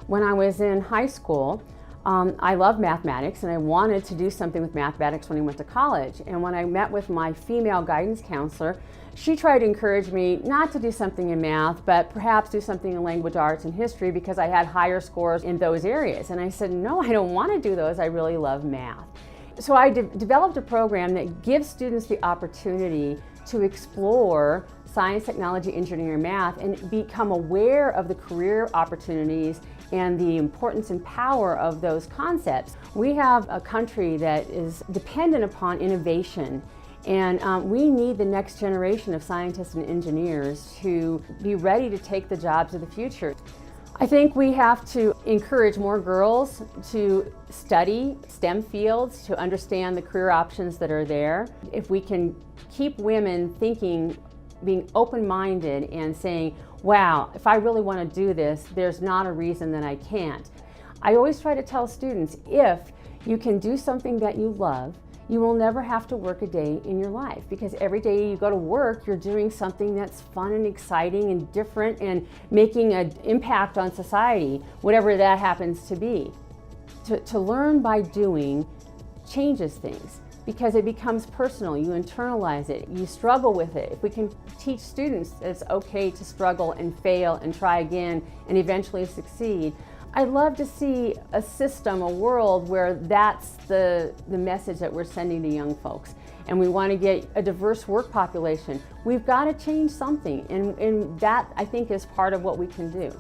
When I was in high school, I loved mathematics and I wanted to do something with mathematics when I went to college. And when I met with my female guidance counselor, she tried to encourage me not to do something in math, but perhaps do something in language arts and history because I had higher scores in those areas. And I said, no, I don't want to do those. I really love math. So I developed a program that gives students the opportunity to explore science, technology, engineering, and math and become aware of the career opportunities and the importance and power of those concepts. We have a country that is dependent upon innovation, and we need the next generation of scientists and engineers to be ready to take the jobs of the future. I think we have to encourage more girls to study STEM fields, to understand the career options that are there. If we can keep women thinking, being open-minded and saying, wow, if I really want to do this, there's not a reason that I can't. I always try to tell students, if you can do something that you love, you will never have to work a day in your life, because every day you go to work, you're doing something that's fun and exciting and different and making an impact on society, whatever that happens to be. To learn by doing changes things, because it becomes personal. You internalize it, you struggle with it. If we can teach students that it's okay to struggle and fail and try again and eventually succeed, I'd love to see a system, a world where that's the message that we're sending to young folks. And we want to get a diverse work population. We've got to change something, and that, I think, is part of what we can do.